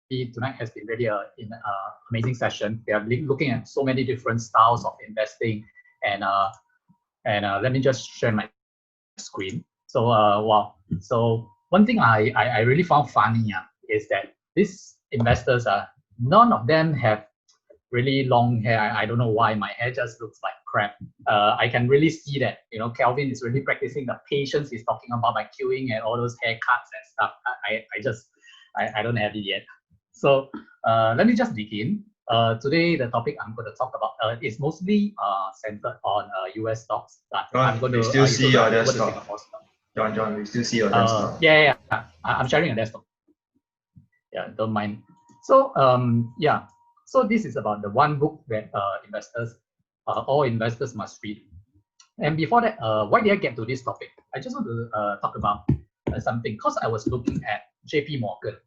tonight has been really an amazing session. We are looking at so many different styles of investing, and let me just share my screen. So wow. So one thing I really found funny is that these investors none of them have really long hair. I don't know why my hair just looks like crap. I can really see that, you know, Kelvin is really practicing the patience he's talking about by queuing and all those haircuts and stuff. I don't have it yet. So let me just begin. Today, the topic I'm going to talk about is mostly centered on US stocks. But I'm going to still see your desktop. John, we still see your desktop. Yeah. I'm sharing a desktop. Yeah, don't mind. So yeah. So this is about the one book that all investors must read. And before that, why did I get to this topic? I just want to talk about something, because I was looking at JP Morgan,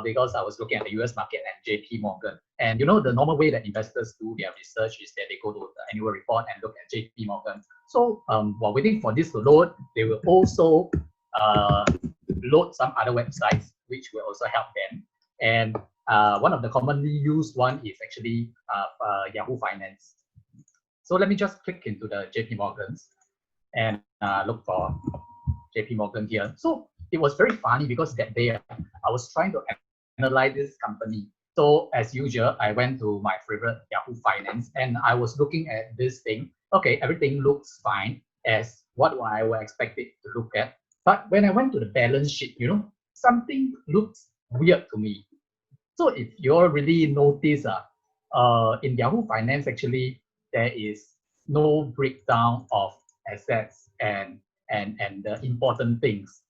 because I was looking at the US market and JP Morgan. And you know, the normal way that investors do their research is that they go to the annual report and look at JP Morgan. So while waiting for this to load, they will also load some other websites, which will also help them. And one of the commonly used one is actually Yahoo Finance. So let me just click into the JP Morgans and look for JP Morgan here. So it was very funny because that day I was trying to analyze this company. So as usual, I went to my favorite Yahoo Finance and I was looking at this thing. Okay, everything looks fine as what I would expect it to look at. But when I went to the balance sheet, you know, something looks weird to me. So if you all really notice, in Yahoo Finance, actually, there is no breakdown of assets and the important things.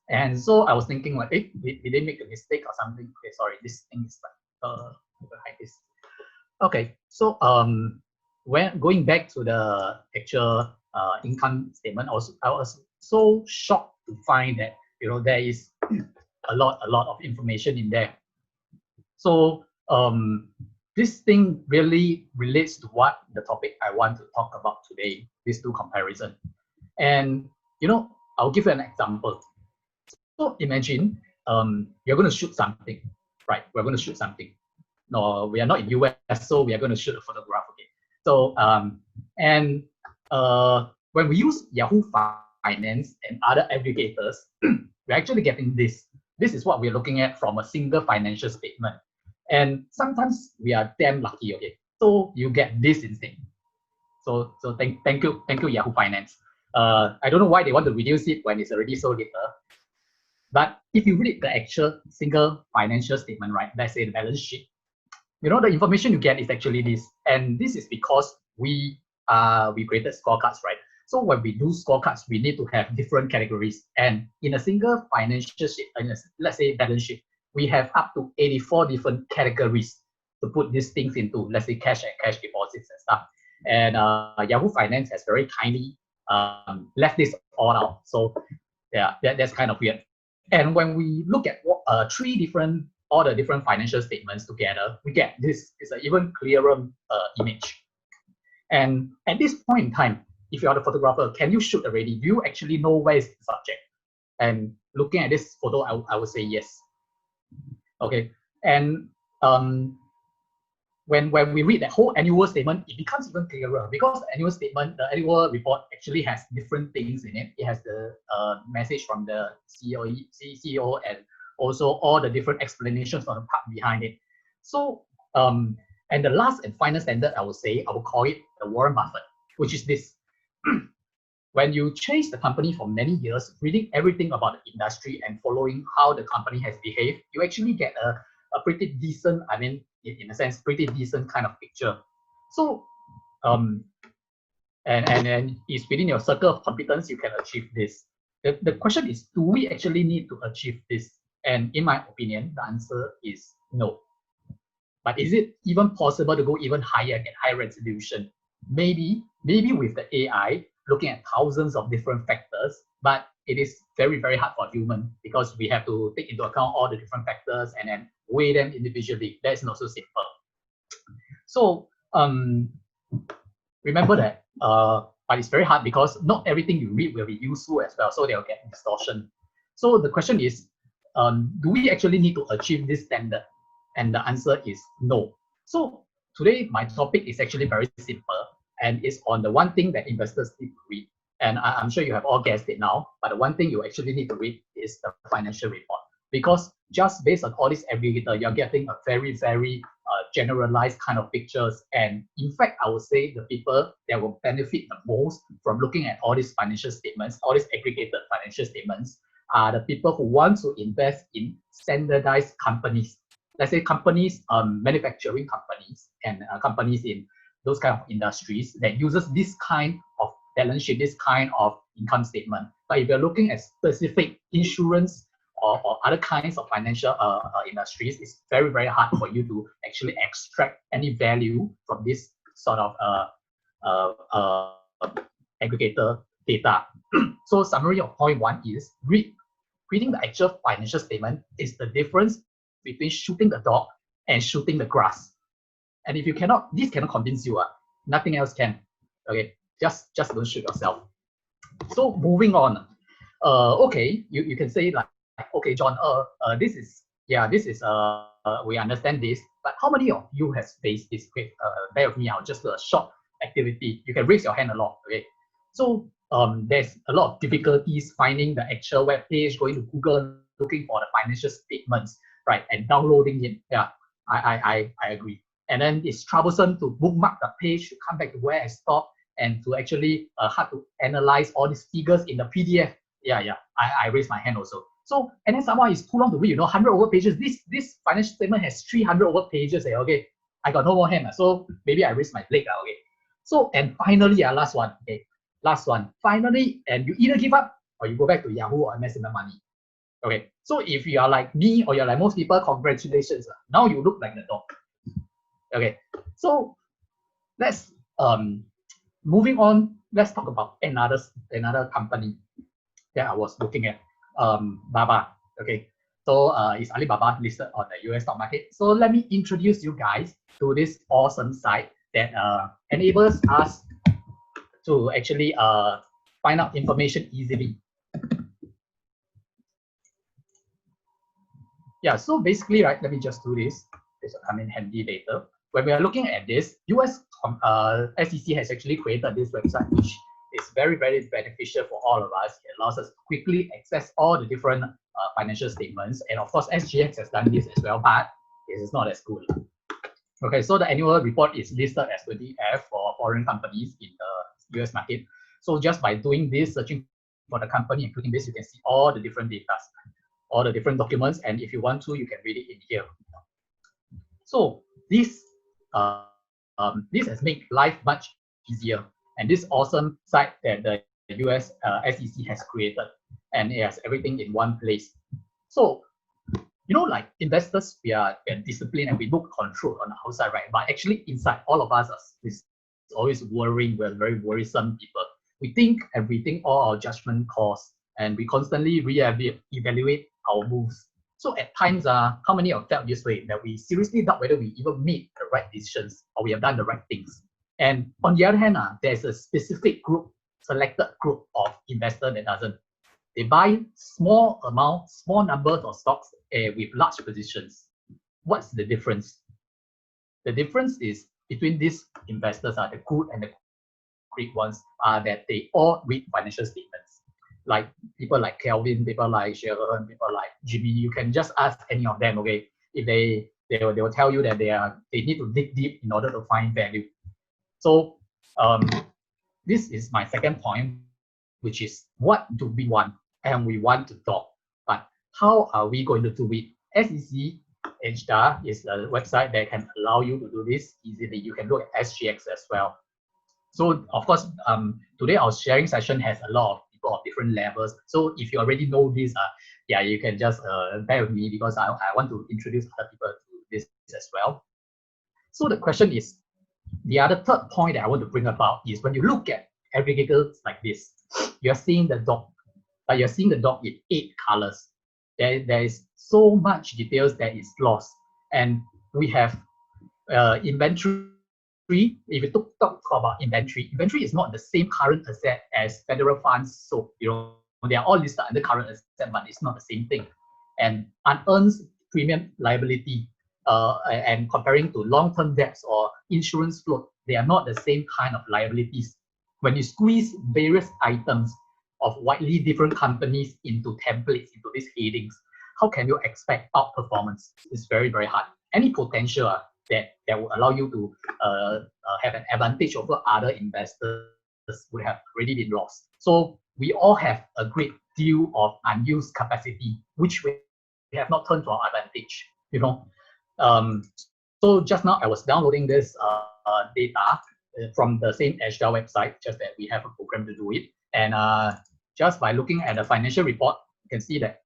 And so I was thinking like, hey, did they make a mistake or something? Okay, sorry, this thing is like, hide this. Okay, so when going back to the actual income statement, I was so shocked to find that, you know, there is a lot of information in there. So this thing really relates to what the topic I want to talk about today, these two comparisons. And, you know, I'll give you an example. So imagine you're going to shoot something, right? We're going to shoot something. No, we are not in US, so we are going to shoot a photograph, okay? So, when we use Yahoo Finance and other aggregators, we're actually getting this. This is what we're looking at from a single financial statement. And sometimes we are damn lucky, okay? So you get this instead. So thank you Yahoo Finance. I don't know why they want to reduce it when it's already so little. But if you read the actual single financial statement, right? Let's say the balance sheet, you know, the information you get is actually this. And this is because we created scorecards, right? So when we do scorecards, we need to have different categories. And in a single financial sheet, let's say balance sheet, we have up to 84 different categories to put these things into, let's say cash and cash deposits and stuff. And Yahoo Finance has very kindly left this all out. So yeah, that's kind of weird. And when we look at all the different financial statements together, we get this is an even clearer image. And at this point in time, if you are the photographer, can you shoot already? Do you actually know where is the subject? And looking at this photo, I would say yes. Okay, and when we read that whole annual statement, it becomes even clearer because the annual statement, the annual report actually has different things in it. It has the message from the CEO and also all the different explanations on the part behind it. So, and the last and final standard, I will call it the Warren Buffett, which is this. When you chase the company for many years, reading everything about the industry and following how the company has behaved, you actually get a pretty decent, I mean, in a sense, pretty decent kind of picture. So, and it's within your circle of competence, you can achieve this. The question is, do we actually need to achieve this? And in my opinion, the answer is no. But is it even possible to go even higher and get high resolution? Maybe with the AI, looking at thousands of different factors, but it is very, very hard for human because we have to take into account all the different factors and then weigh them individually. That's not so simple. So remember that, but it's very hard because not everything you read will be useful as well, so they'll get distortion. So the question is, do we actually need to achieve this standard? And the answer is no. So today, my topic is actually very simple, and it's on the one thing that investors need to read. And I'm sure you have all guessed it now, but the one thing you actually need to read is the financial report. Because just based on all this aggregator, you're getting a very, very generalized kind of pictures. And in fact, I would say the people that will benefit the most from looking at all these financial statements, all these aggregated financial statements, are the people who want to invest in standardized companies. Let's say companies, manufacturing companies, and companies in those kind of industries that uses this kind of balance sheet, this kind of income statement. But if you're looking at specific insurance or other kinds of financial industries, it's very, very hard for you to actually extract any value from this sort of aggregator data. So summary of point one is reading the actual financial statement is the difference between shooting the dog and shooting the grass. And if you cannot, this cannot convince you, nothing else can. Okay, just don't shoot yourself. So moving on, okay, you can say like, okay, John, this is we understand this, but how many of you has faced this? Bear with me, I'll just do a short activity. You can raise your hand a lot. Okay, so there's a lot of difficulties finding the actual web page, going to Google, looking for the financial statements, right, and downloading it. Yeah, I agree. And then it's troublesome to bookmark the page, to come back to where I stopped, and to actually hard to analyze all these figures in the PDF. Yeah, I raised my hand also. So, and then someone is too long to read, 100 over pages. This financial statement has 300 over pages. Okay, I got no more hand. So maybe I raise my leg. Okay. So, and finally, last one. Okay, last one. Finally, and you either give up or you go back to Yahoo or MS Money. Okay. So if you are like me or you're like most people, congratulations. Now you look like the dog. Okay. So let's moving on. Let's talk about another company that I was looking at. Baba. Okay, so it's Alibaba listed on the US stock market. So let me introduce you guys to this awesome site that enables us to actually find out information easily. Yeah, so basically, right, let me just do this. This will come in handy later. When we are looking at this, US SEC has actually created this website, which is very, very beneficial for all of us. It allows us to quickly access all the different financial statements. And of course, SGX has done this as well, but it is not as good. Okay, so the annual report is listed as 20F for foreign companies in the US market. So just by doing this, searching for the company and clicking this, you can see all the different data, all the different documents. And if you want to, you can read it in here. So this has made life much easier. And this awesome site that the US SEC has created, and it has everything in one place. So, like investors, we are disciplined and we look control on the outside, right? But actually inside, all of us is always worrying. We're very worrisome people. We think and we think all our judgment calls, and we constantly evaluate our moves. So at times, how many of felt this way, that we seriously doubt whether we even made the right decisions or we have done the right things? And on the other hand, there's a specific group, selected group of investors that doesn't. They buy small numbers of stocks with large positions. What's the difference? The difference is between these investors, the good and the great ones, are that they all read financial statements. Like people like Kelvin, people like Sharon, people like Jimmy, you can just ask any of them, okay? If they will tell you that they need to dig deep in order to find value. So this is my second point, which is what do we want? And we want to talk, but how are we going to do it? SEC HDA is a website that can allow you to do this easily. You can look at SGX as well. So of course, today our sharing session has a lot of people of different levels. So if you already know this, you can just bear with me, because I want to introduce other people to this as well. So the question is, the other third point that I want to bring about is when you look at aggregators like this, you're seeing the dog, but you're seeing the dog in 8 colors. There is so much details that is lost. And we have inventory. If you talk about inventory is not the same current asset as federal funds. So, they are all listed under current asset, but it's not the same thing. And unearned premium liability. and comparing to long-term debts or insurance float, they are not the same kind of liabilities. When you squeeze various items of widely different companies into templates, into these headings, how can you expect outperformance? It's very, very hard. Any potential that will allow you to have an advantage over other investors would have already been lost. So we all have a great deal of unused capacity, which we have not turned to our advantage. So just now I was downloading this data from the same Agile website, just that we have a program to do it. And just by looking at the financial report, you can see that.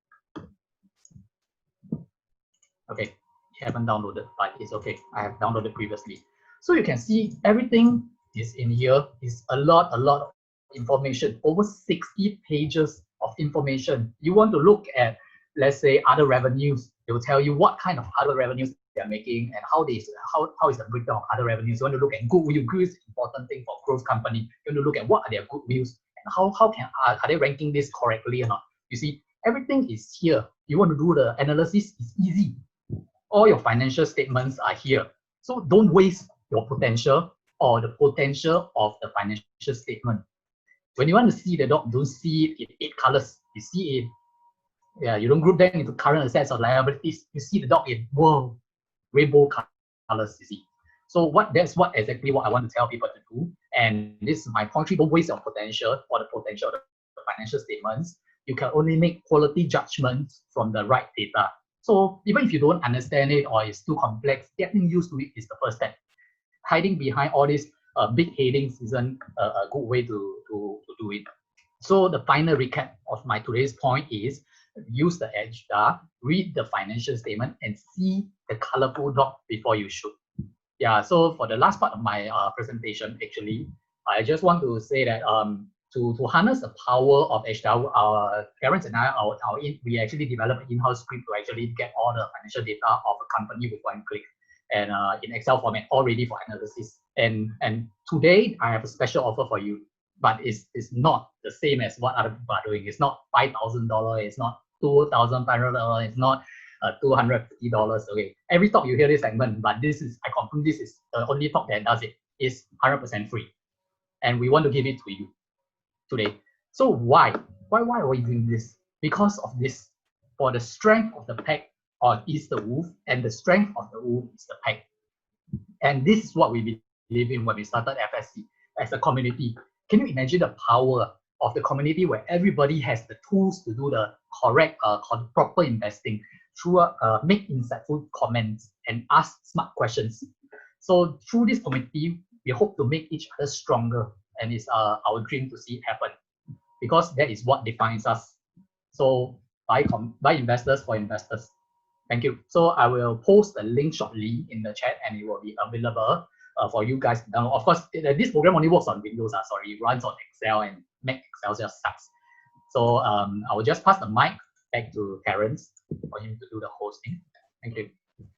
Okay, you haven't downloaded, but it's okay. I have downloaded previously. So you can see everything is in here. Is a lot of information, over 60 pages of information. You want to look at, let's say, other revenues. It will tell you what kind of other revenues they are making and how is the breakdown of other revenues. You want to look at goodwill. Goodwill is an important thing for growth company. You want to look at what are their goodwills and are they ranking this correctly or not. You see, everything is here. You want to do the analysis, it's easy. All your financial statements are here. So don't waste your potential or the potential of the financial statement. When you want to see the dog, don't see it in 8 colors. You see it, you don't group them into current assets or liabilities. You see the dog in rainbow colors, you see. So that's exactly what I want to tell people to do. And this is my point. Don't waste your potential or the potential of the financial statements. You can only make quality judgments from the right data. So even if you don't understand it or it's too complex, getting used to it is the first step. Hiding behind all these big headings isn't a good way to do it. So the final recap of my today's point is use the edge bar, read the financial statement, and see the colorful dog before you shoot. Yeah, so for the last part of my presentation, actually, I just want to say that to harness the power of HDAO, our parents and I, we actually developed an in-house script to actually get all the financial data of a company with one click, and in Excel format, all ready for analysis. And today I have a special offer for you, but it's not the same as what other people are doing. It's not $5,000. It's not $2,500. It's not $250. Okay, every talk you hear this segment, but I confirm this is the only talk that does it. It's 100% free, and we want to give it to you today. So why are we doing this? Because of this. For the strength of the pack is the wolf, and the strength of the wolf is the pack. And this is what we believe in when we started FSC as a community. Can you imagine the power of the community where everybody has the tools to do the correct, proper investing through make insightful comments and ask smart questions. So through this community, we hope to make each other stronger, and it's our dream to see it happen, because that is what defines us. So buy investors for investors. Thank you. So I will post the link shortly in the chat, and it will be available for you guys to download. Of course, this program only works on Windows. Sorry, it runs on Excel, and Mac Excel just sucks. So I will just pass the mic back to Terence for him to do the hosting. Thank you.